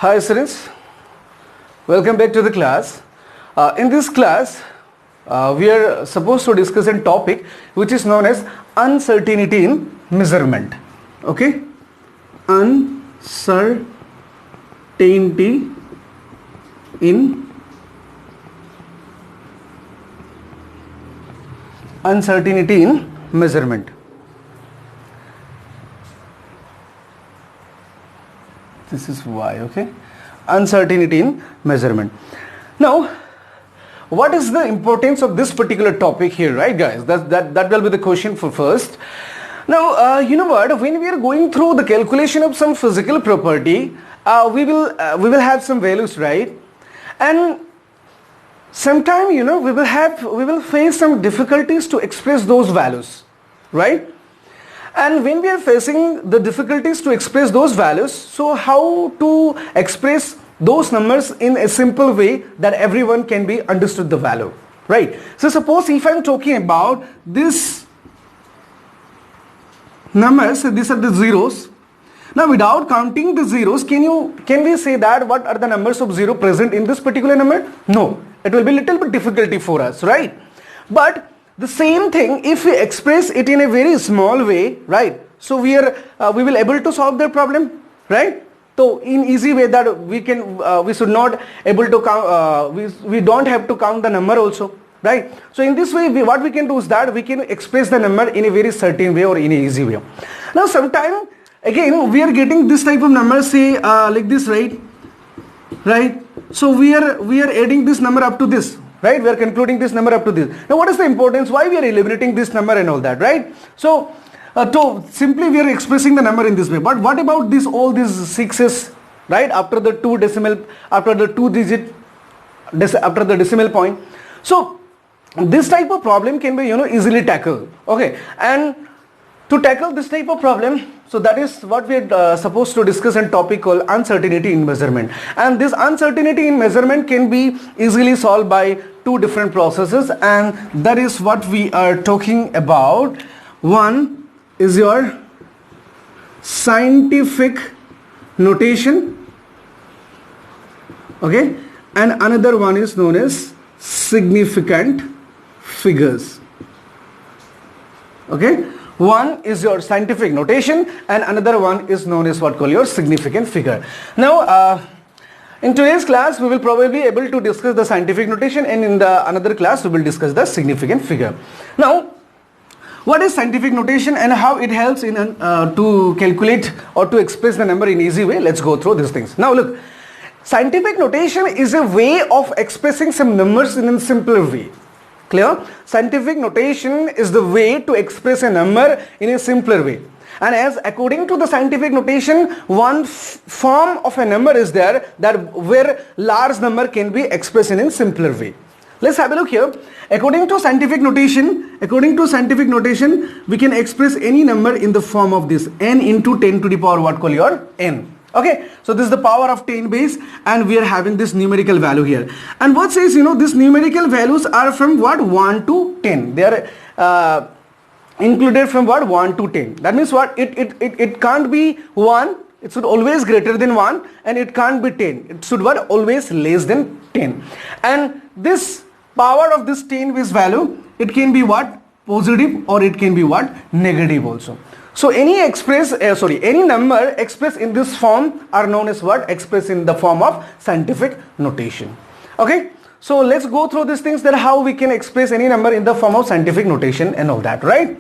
Hi students, welcome back to the class. In this class, we are supposed to discuss a topic which is known as uncertainty in measurement. Okay? Uncertainty in measurement. This is why, okay? Uncertainty in measurement. Now, what is the importance of this particular topic here, right guys? That will be the question for first. Now, you know what? When we are going through the calculation of some physical property, we will have some values, right? And sometime, we will face some difficulties to express those values, right? And when we are facing the difficulties to express those values, so how to express those numbers in a simple way that everyone can be understood the value, right? So suppose if I am talking about this numbers, these are the zeros. Now without counting the zeros, can we say that what are the numbers of zero present in this particular number? No, it will be little bit difficulty for us, right? But the same thing if we express it in a very small way, right? So we will able to solve the problem, right? So in easy way that we should not able to count, we don't have to count the number also, right? So in this way, what we can do is that we can express the number in a very certain way or in a easy way. Now sometime again we are getting this type of number, say like this, right? So we are adding this number up to this, right? We are concluding this number up to this. Now what is the importance? Why we are eliminating this number and all that, right? So simply we are expressing the number in this way. But what about this, all these sixes, right? After the after the decimal point. So this type of problem can be, easily tackled. Okay. And to tackle this type of problem, so that is what we are supposed to discuss a topic called uncertainty in measurement. And this uncertainty in measurement can be easily solved by two different processes, and that is what we are talking about. One is your scientific notation, okay, and another one is known as significant figures. Okay, one is your scientific notation and another one is known as what called your significant figure. Now in today's class we will probably be able to discuss the scientific notation, and in the another class we will discuss the significant figure. Now what is scientific notation and how it helps in to calculate or to express the number in easy way? Let's go through these things. Now look, scientific notation is a way of expressing some numbers in a simpler way. Clear? Scientific notation is the way to express a number in a simpler way. And as according to the scientific notation, one form of a number is there that where large number can be expressed in a simpler way. Let's have a look here. According to scientific notation, we can express any number in the form of this n into 10 to the power what call your n. Okay, so this is the power of 10 base, and we are having this numerical value here. And what says, these numerical values are from what? 1 to 10. They are included from what? 1 to 10. That means what? It can't be 1. It should always greater than 1, and it can't be 10. It should what? Always less than 10. And this power of this 10 base value, it can be what? Positive, or it can be what? Negative also. So any number expressed in this form are known as what? Expressed in the form of scientific notation. Okay. So let's go through these things, that how we can express any number in the form of scientific notation and all that, right?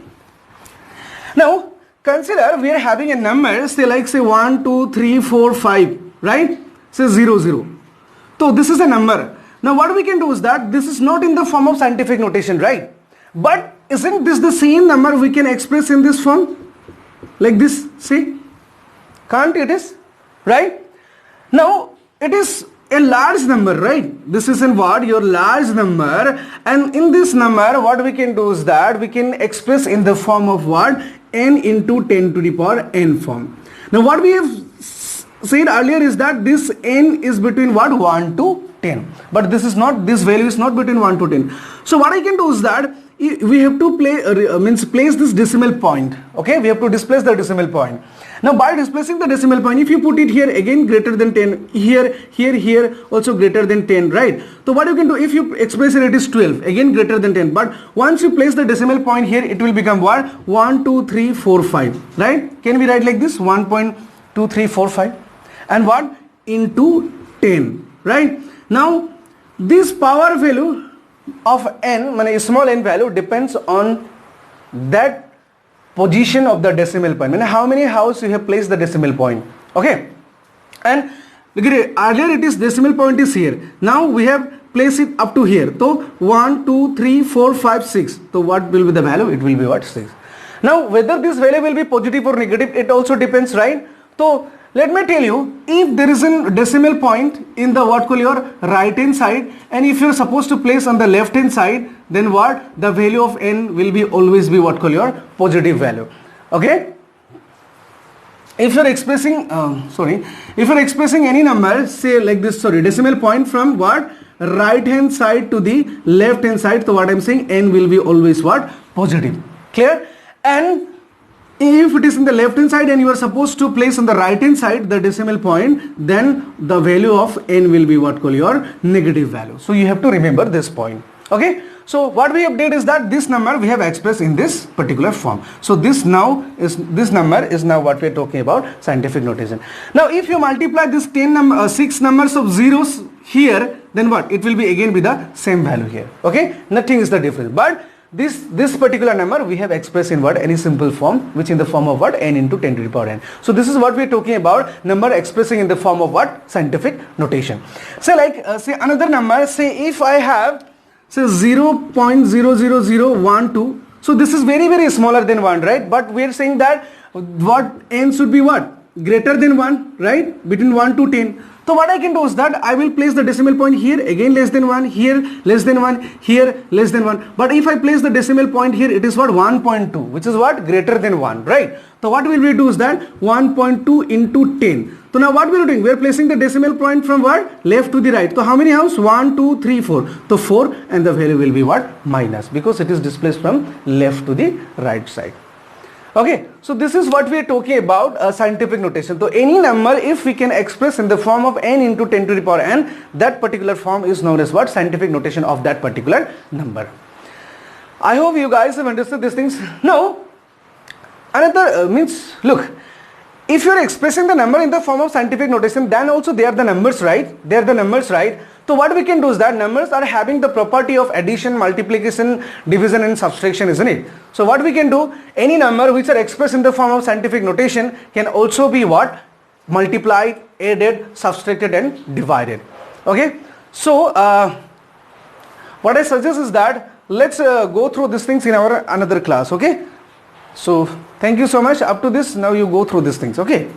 Now consider we are having a number, say 1, 2, 3, 4, 5, right? Say 0, 0. So this is a number. Now what we can do is that this is not in the form of scientific notation, right? But isn't this the same number we can express in this form? Like this, see? Can't it is? Right? Now it is a large number, right? This is in what? Your large number. And in this number, what we can do is that we can express in the form of what? N into 10 to the power n form. Now what we have said earlier is that this n is between what? 1 to 10. But this value is not between 1 to 10. So what I can do is that we have to place this decimal point. Okay, we have to displace the decimal point. Now by displacing the decimal point, if you put it here, again greater than 10, here also greater than 10, right? So what you can do, if you express it is 12, again greater than 10, but once you place the decimal point here, it will become what? 1 2 3 4 5, right? Can we write like this? 1.2345 and what? Into 10, right? Now this power value of n, small n value, depends on that position of the decimal point. How many house you have placed the decimal point. Okay, and earlier it is decimal point is here. Now we have placed it up to here. So 1 2 3 4 5 6. So what will be the value? It will be what? 6. Now whether this value will be positive or negative, it also depends, right? So let me tell you, if there is a decimal point in the your right hand side, and if you are supposed to place on the left hand side, then what? The value of n will be always be your positive value. Okay? If you are expressing, if you are expressing any number, say like this, decimal point from what? Right hand side to the left hand side, so what I am saying, n will be always what? Positive. Clear? And if it is in the left hand side and you are supposed to place on the right hand side the decimal point, then the value of n will be what? Your negative value. So you have to remember this point. Okay, so what we update is that this number we have expressed in this particular form. So this number is now what we are talking about, scientific notation. Now if you multiply this 6 numbers of zeros here, then what? It will be again be the same value here. Okay, nothing is the difference, but this particular number we have expressed in what? Any simple form, which in the form of what? N into 10 to the power n. So this is what we are talking about, number expressing in the form of what? Scientific notation. So like say another number, say if I have say 0.00012, so this is very smaller than 1, right? But we are saying that what? N should be what? Greater than 1, right? Between 1 to 10. So what I can do is that I will place the decimal point here, again less than 1, here less than 1, here less than 1. But if I place the decimal point here, it is what? 1.2, which is what? Greater than 1, right? So what will we do is that 1.2 into 10. So now what we are doing? We are placing the decimal point from what? Left to the right. So how many house? 1, 2, 3, 4. So 4, and the value will be what? Minus, because it is displaced from left to the right side. Okay, so this is what we are talking about, scientific notation. So any number, if we can express in the form of n into 10 to the power n, that particular form is known as what? Scientific notation of that particular number. I hope you guys have understood these things. Now another look, if you are expressing the number in the form of scientific notation, then also they are the numbers, right? They are the numbers, right? So what we can do is that numbers are having the property of addition, multiplication, division and subtraction, isn't it? So what we can do, any number which are expressed in the form of scientific notation can also be what? Multiplied, added, subtracted and divided. Okay, so what I suggest is that let's go through these things in our another class. Okay, so thank you so much. Up to this, now you go through these things. Okay.